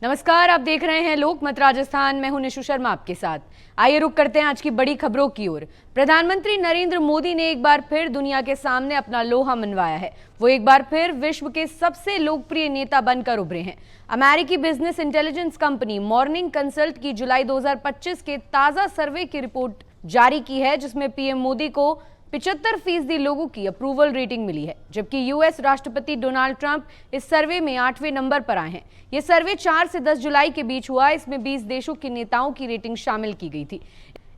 नमस्कार, आप देख रहे हैं लोकमत राजस्थान। मैं हूं निशु शर्मा आपके साथ। आइए रुक करते हैं आज की बड़ी खबरों की ओर। प्रधानमंत्री नरेंद्र मोदी ने एक बार फिर दुनिया के सामने अपना लोहा मनवाया है। वो एक बार फिर विश्व के सबसे लोकप्रिय नेता बनकर उभरे हैं। अमेरिकी business intelligence company morning consult की जुलाई 2025 के ताजा सर्वे की रिपोर्ट जारी की है, जिसमें पीएम मोदी को 75% लोगों की अप्रूवल रेटिंग मिली है, जबकि यूएस राष्ट्रपति डोनाल्ड ट्रंप इस सर्वे में 8वें नंबर पर आए हैं। यह सर्वे 4 से 10 जुलाई के बीच हुआ। इसमें 20 देशों के नेताओं की रेटिंग शामिल की गई थी।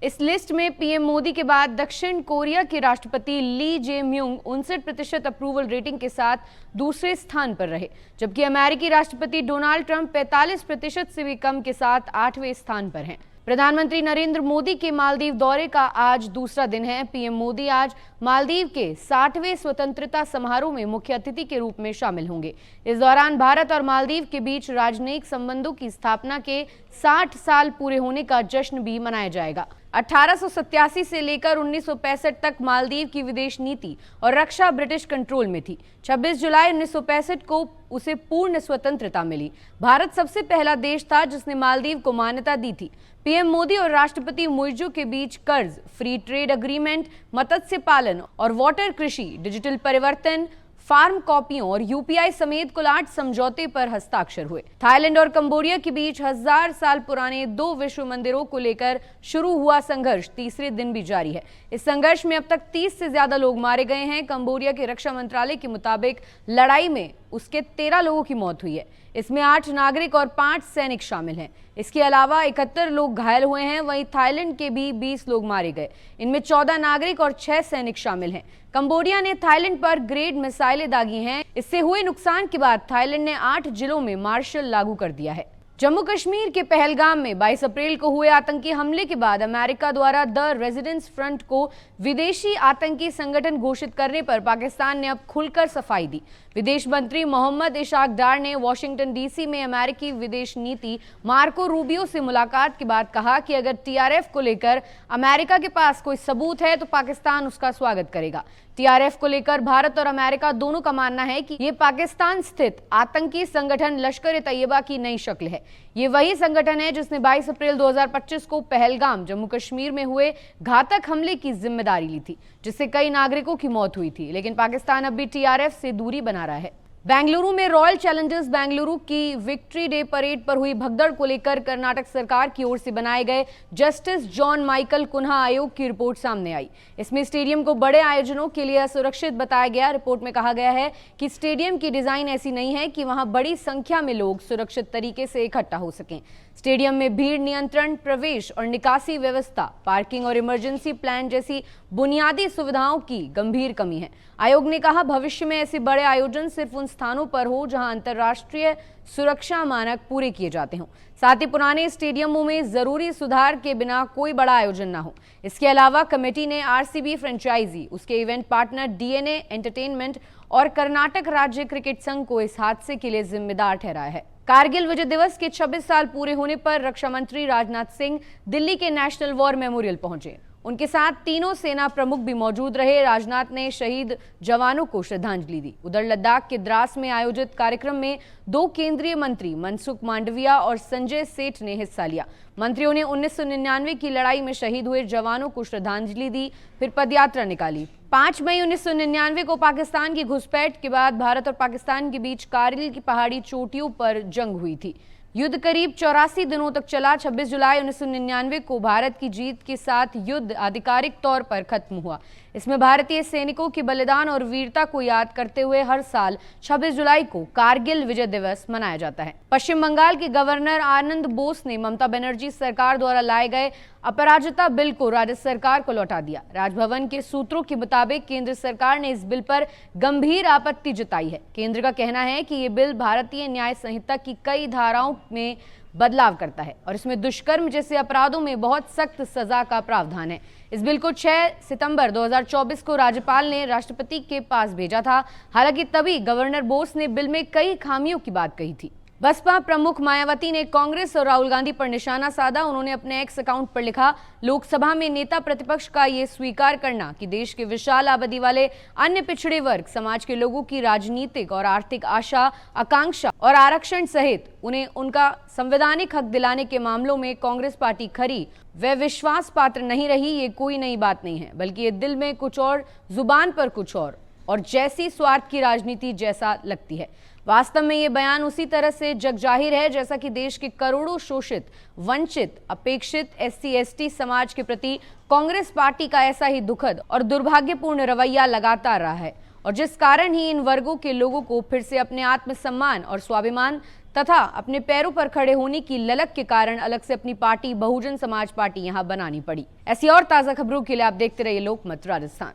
इस लिस्ट में पीएम मोदी के बाद दक्षिण कोरिया के राष्ट्रपति ली जे म्यूंग 59% अप्रूवल रेटिंग के साथ दूसरे स्थान पर रहे, जबकि अमेरिकी राष्ट्रपति डोनाल्ड ट्रंप 45% से भी कम के साथ 8वें स्थान पर हैं। प्रधानमंत्री नरेंद्र मोदी के मालदीव दौरे का आज दूसरा दिन है। पीएम मोदी आज मालदीव के 60वें स्वतंत्रता समारोह में मुख्य अतिथि के रूप में शामिल होंगे। इस दौरान भारत और मालदीव के बीच राजनयिक संबंधों की स्थापना के 60 साल पूरे होने का जश्न भी मनाया जाएगा। 1887 से लेकर 1965 तक मालदीव की विदेश नीति और रक्षा ब्रिटिश कंट्रोल में थी। 26 जुलाई 1965 को उसे पूर्ण स्वतंत्रता मिली। भारत सबसे पहला देश था जिसने मालदीव को मान्यता दी थी। पीएम मोदी और राष्ट्रपति मुइज्जो के बीच कर्ज, फ्री ट्रेड एग्रीमेंट, मत्स्य पालन और वाटर कृषि, डिजिटल परिवर्तन, फार्म कॉपियों और यूपीआई समेत कुल 8 समझौते पर हस्ताक्षर हुए। थाईलैंड और कंबोडिया के बीच 1000 साल पुराने 2 विश्व मंदिरों को लेकर शुरू हुआ संघर्ष तीसरे दिन भी जारी है। इस संघर्ष में अब तक 30 से ज्यादा लोग मारे गए हैं। कंबोडिया के रक्षा मंत्रालय के मुताबिक लड़ाई में उसके 13 लोगों की मौत हुई है। इसमें 8 नागरिक और 5 सैनिक शामिल हैं। इसके अलावा 71 लोग घायल हुए हैं। वहीं थाईलैंड के भी 20 लोग मारे गए। इनमें 14 नागरिक और 6 सैनिक शामिल हैं। कंबोडिया ने थाईलैंड पर ग्रेड मिसाइलें दागी हैं। इससे हुए नुकसान के बाद थाईलैंड ने 8 जिलों में मार्शल लागू कर दिया है। जम्मू कश्मीर के पहलगाम में 22 अप्रैल को हुए आतंकी हमले के बाद अमेरिका द्वारा द रेजिडेंस फ्रंट को विदेशी आतंकी संगठन घोषित करने पर पाकिस्तान ने अब खुलकर सफाई दी। विदेश मंत्री मोहम्मद इशाक डार ने वॉशिंगटन डीसी में अमेरिकी विदेश नीति मार्को रूबियो से मुलाकात के बाद कहा कि अगर टीआरएफ को लेकर अमेरिका के पास कोई सबूत है तो पाकिस्तान उसका स्वागत करेगा। टीआरएफ को लेकर भारत और अमेरिका दोनों का मानना है कि ये पाकिस्तान स्थित आतंकी संगठन लश्कर-ए-तैयबा की नई शक्ल है। ये वही संगठन है जिसने 22 अप्रैल 2025 को पहलगाम जम्मू कश्मीर में हुए घातक हमले की जिम्मेदारी ली थी, जिससे कई नागरिकों की मौत हुई थी। लेकिन पाकिस्तान अब भी टीआरएफ से दूरी बना रहा है। बेंगलुरु में रॉयल चैलेंजर्स बेंगलुरु की विक्ट्री डे परेड पर हुई भगदड़ को लेकर कर्नाटक सरकार की ओर से बनाए गए जस्टिस जॉन माइकल कुन्हा आयोग की रिपोर्ट सामने आई। इसमें स्टेडियम को बड़े आयोजनों के लिए असुरक्षित बताया गया। रिपोर्ट में कहा गया है कि स्टेडियम की डिजाइन ऐसी नहीं है कि वहां बड़ी संख्या में लोग सुरक्षित तरीके से इकट्ठा हो सकें। स्टेडियम में भीड़ नियंत्रण, प्रवेश और निकासी व्यवस्था, पार्किंग और इमरजेंसी प्लान जैसी बुनियादी सुविधाओं की गंभीर कमी है। आयोग ने कहा, भविष्य में ऐसे बड़े आयोजन सिर्फ उन स्थानों पर हो जहां अंतर्राष्ट्रीय सुरक्षा मानक पूरे किए जाते हों। साथ ही पुराने स्टेडियमों में जरूरी सुधार के बिना कोई बड़ा आयोजन ना हो। इसके अलावा कमेटी ने आरसीबी फ्रेंचाइजी, उसके इवेंट पार्टनर डीएनए एंटरटेनमेंट और कर्नाटक राज्य क्रिकेट संघ को इस हादसे के लिए जिम्मेदार ठहराया है। कारगिल विजय दिवस के 26 साल पूरे होने पर रक्षा मंत्री राजनाथ सिंह दिल्ली के नेशनल वॉर मेमोरियल पहुंचे। उनके साथ तीनों सेना प्रमुख भी मौजूद रहे। राजनाथ ने शहीद जवानों को श्रद्धांजलि दी। उधर लद्दाख के द्रास में आयोजित कार्यक्रम में 2 केंद्रीय मंत्री मनसुख मांडविया और संजय सेठ ने हिस्सा लिया। मंत्रियों ने 1999 की लड़ाई में शहीद हुए जवानों को श्रद्धांजलि दी, फिर पदयात्रा निकाली। 5 मई 1999 को पाकिस्तान की घुसपैठ के बाद भारत और पाकिस्तान के बीच कारगिल की पहाड़ी चोटियों पर जंग हुई थी। युद्ध करीब 84 दिनों तक चला। 26 जुलाई 1999 को भारत की जीत के साथ युद्ध आधिकारिक तौर पर खत्म हुआ। इसमें भारतीय सैनिकों के बलिदान और वीरता को याद करते हुए हर साल 26 जुलाई को कारगिल विजय दिवस मनाया जाता है। पश्चिम बंगाल के गवर्नर आनंद बोस ने ममता बनर्जी सरकार द्वारा लाए गए अपराजिता बिल को राज्य सरकार को लौटा दिया। राजभवन के सूत्रों के मुताबिक केंद्र सरकार ने इस बिल पर गंभीर आपत्ति जताई है। केंद्र का कहना है कि ये बिल भारतीय न्याय संहिता की कई धाराओं में बदलाव करता है और इसमें दुष्कर्म जैसे अपराधों में बहुत सख्त सजा का प्रावधान है। इस बिल को 6 सितंबर 2024 को राज्यपाल ने राष्ट्रपति के पास भेजा था। हालांकि तभी गवर्नर बोस ने बिल में कई खामियों की बात कही थी। बसपा प्रमुख मायावती ने कांग्रेस और राहुल गांधी पर निशाना साधा। उन्होंने अपने एक्स अकाउंट पर लिखा, लोकसभा में नेता प्रतिपक्ष का ये स्वीकार करना कि देश के विशाल आबादी वाले अन्य पिछड़े वर्ग समाज के लोगों की राजनीतिक और आर्थिक आशा, आकांक्षा और आरक्षण सहित उन्हें उनका संवैधानिक हक दिलाने के मामलों में कांग्रेस पार्टी खरी व विश्वास पात्र नहीं रही, ये कोई नई बात नहीं है, बल्कि ये दिल में कुछ और, जुबान पर कुछ और जैसी स्वार्थ की राजनीति जैसा लगती है। वास्तव में ये बयान उसी तरह से जग जाहिर है जैसा कि देश के करोड़ों शोषित, वंचित, अपेक्षित SC/ST समाज के प्रति कांग्रेस पार्टी का ऐसा ही दुखद और दुर्भाग्यपूर्ण रवैया लगातार रहा है, और जिस कारण ही इन वर्गों के लोगों को फिर से अपने आत्मसम्मान और स्वाभिमान तथा अपने पैरों पर खड़े होने की ललक के कारण अलग से अपनी पार्टी बहुजन समाज पार्टी यहां बनानी पड़ी। ऐसी और ताजा खबरों के लिए आप देखते रहिए लोकमत राजस्थान।